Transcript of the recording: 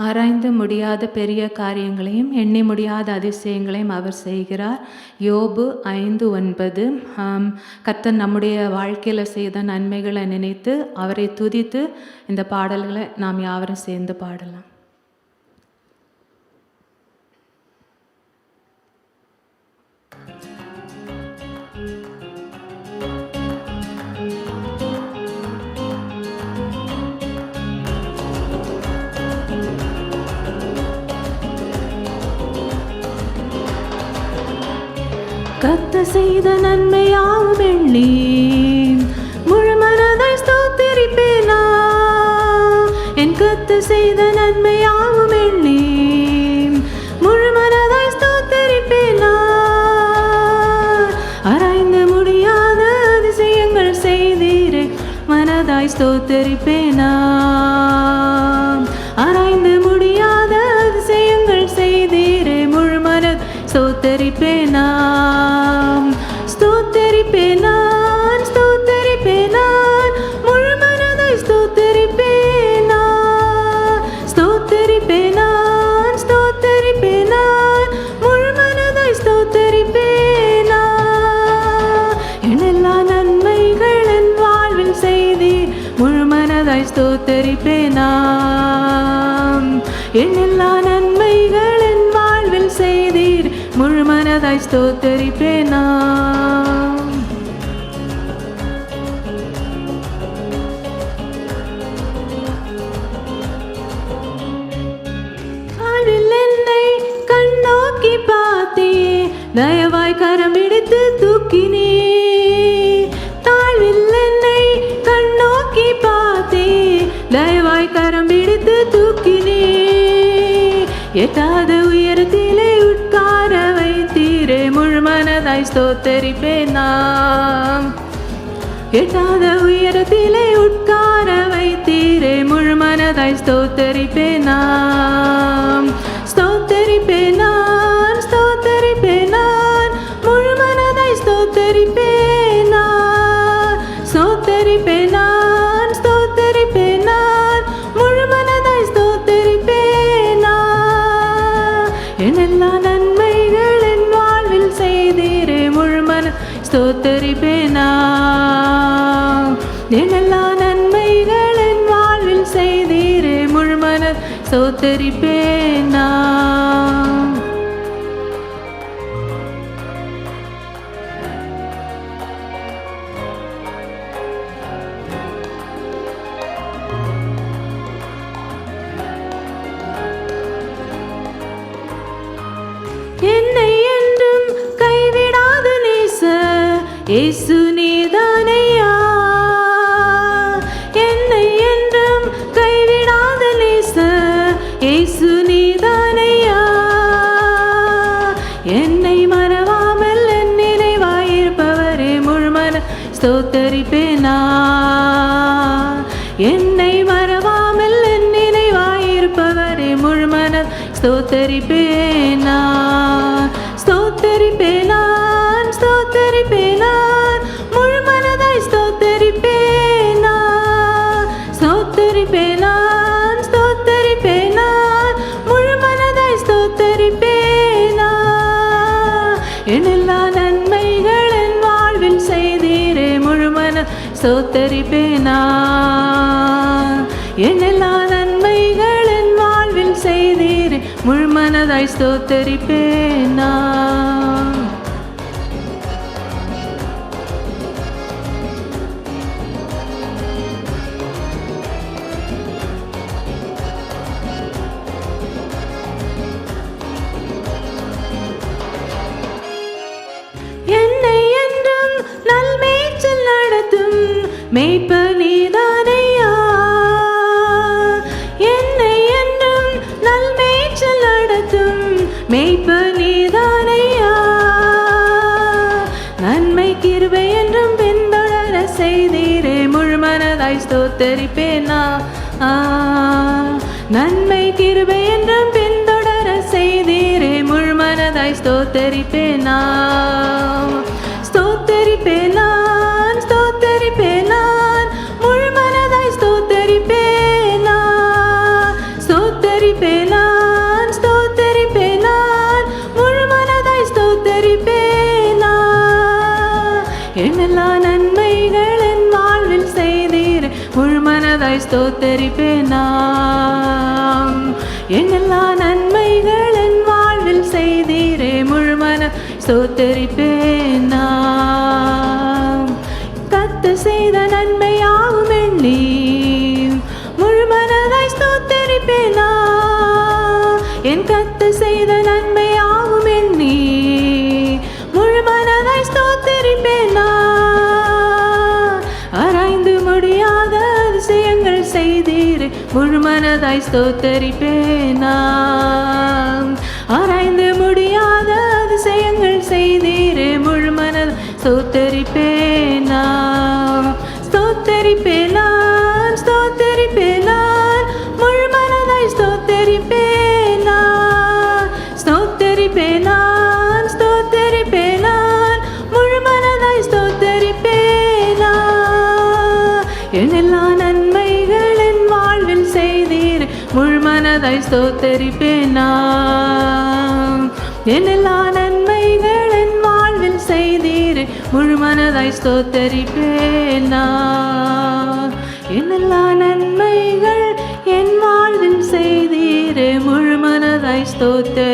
ஆராய்ந்து முடியாத பெரிய காரியங்களையும் எண்ணி முடியாத அதிசயங்களையும் அவர் செய்கிறார். யோபு 5:9. கர்த்தர் நம்முடைய வாழ்க்கையில் செய்த நன்மைகளை நினைத்து அவரை துதித்து இந்த பாடல்களை நாம் யாவரும் சேர்ந்து பாடலாம். கர்த்தர் செய்த நன்மையாவும் எண்ணி முழு மனதாய் ஸ்தோத்திரிப்பேனா. என் கர்த்தர் செய்த நன்மையாவும் எண்ணி முழு மனதாய் ஸ்தோத்திரிப்பேனா. ஆராய்ந்து முடியாத அதிசயங்கள் செய்தீரே மனதாய் ஸ்தோத்திரிப்பேனா. ஆராய்ந்து முடியாத அதிசயங்கள் செய்தீரே முழு மனதாய் ஸ்தோத்திரிப்பேனா. எல்லா நன்மைகள் என் வாழ்வில் செய்தீர் முழு மனதாய் ஸ்தோத்தரிப்பேனா. வாழ்வில் என்னை கண்ணோக்கி பார்த்தே தயவாய் கரம் பிடித்து தூக்கினே. தாழ்வில் என்னை கண்ணோக்கி பார்த்தே தயவாய் கரம் பிடித்து தூக்கினே. எட்டாத உயரத்திலே உட்கார வைத்தீரே முழு மனதாய் ஸ்தோத்தரிப்பேனா. எட்டாத உயரத்திலே உட்கார வைத்தீரே முழு மனதாய் ஸ்தோத்தரிப்பேனா. ஸ்தோத்தரிப்பேனான் ஸ்தோத்தரிப்பேனான் முழு மனதாய் ஸ்தோத்தரிப்பேனா. ஸ்தோத்தரிப்பேனான் ஸ்தோத்தரிப்பேனான் முழு மனதாய் ஸ்தோத்தரிப்பேனா. எல்லா நன்மைகள் என் வாழ்வில் செய்தீரே முழு மன ஸ்தோத்தரிப்பேனா. எல்லா நன்மைகள் என் வாழ்வில் செய்தீரே முழு மன ஸ்தோத்தரிப்பேனா. என்னை என்றும் கைவிடாத நேசர் இயேசு நீதானையா. என்னை என்றும் கைவிடாத நேசர் இயேசு நீதானையா. என்னை மறவாமல் என் நினைவாயிருப்பவரே முழு மன ஸ்தோத்தரிப்பேனா. என்னை மறவாமல் என் நினைவாயிருப்பவரே முழு மன ஸ்தோத்தரிப்பேனா. ஸ்தோத்தரிப்பேனான் ஸ்தோத்தரிப்பேனான் முழு மனதாய் ஸ்தோத்தரிப்பேனா. ஸ்தோத்தரிப்பேனான் ஸ்தோத்தரிப்பேனான் முழு மனதாய் ஸ்தோத்தரிப்பேனா. எல்லா நன்மைகள் என் வாழ்வில் செய்தீரே முழு மன ஸ்தோத்தரிப்பேனா. எல்லா நன்மைகள் என் வாழ்வில் செய்தீரே முழு மனதாய் ஸ்தோத்தரிப்பேனா. என்னை என்றும் நல்மேய்ச்சல் நடத்தும் மேய்ப்பர் நீதானையா. என்னை என்றும் நல்மேய்ச்சல் நடத்தும் மேய்ப்பர் நீதானையா. நன்மை கிருபை என்றும் பின்தொடர செய்தீரே முழு மனதாய் ஸ்தோத்தரிப்பேனா. நன்மை கிருபை என்றும் பின்தொடர செய்தீரே முழு மனதாய் ஸ்தோத்தரிப்பேனா. ஸ்தோத்தரிப்பேனான் ஸ்தோத்தரிப்பேனான் முழு மனதாய் ஸ்தோத்தரிப்பேனா. ஸ்தோத்தரிப்பேனான் முழுமனதாய் ஸ்தோத்தரிப்பேன் நான். என் எல்லா நன்மைகள் என் வாழ்வில் செய்தீரே, முழுமன ஸ்தோத்தரிப்பேன் நான். கர்த்தர் செய்த நன்மையாவும் எண்ணி முழுமனதாய் ஸ்தோத்தரிப்பேன் நான். என் கர்த்தர் செய்த நன்மையாவும் எண்ணி முழுமனதாய் ஸ்தோத்தரிப்பேன் நான். ஆராய்ந்து முடியாத அதிசயங்கள் செய்தீரே, முழுமனதாய் ஸ்தோத்தரிப்பேன் நான். ஆராய்ந்து முடியாத அதிசயங்கள் செய்தீரே, முழுமனதாய் ஸ்தோத்தரிப்பேன் நான். ஸ்தோத்தரிப்பேன் நான், ஸ்தோத்தரிப்பேன் நான், முழுமனதாய் ஸ்தோத்தரிப்பேன் நான். ஸ்தோத்தரிப்பேன் நான், ஸ்தோத்தரிப்பேன் நான், முழுமனதாய் ஸ்தோத்தரிப்பேன் நான். என் எல்லா நன்மைகள் என் வாழ்வில் செய்தீர், முழுமனதாய் ஸ்தோத்தரிப்பேன் நான். என் எல்லா நன்மைகள் என் வாழ்வில் செய்தீர், முழுமனதாய் ஸ்தோத்தரிப்பேன் நான். என் எல்லா நன்மைகள் என் வாழ்வில் செய்தீர், முழுமனதாய் ஸ்தோத்தரிப்பேன்.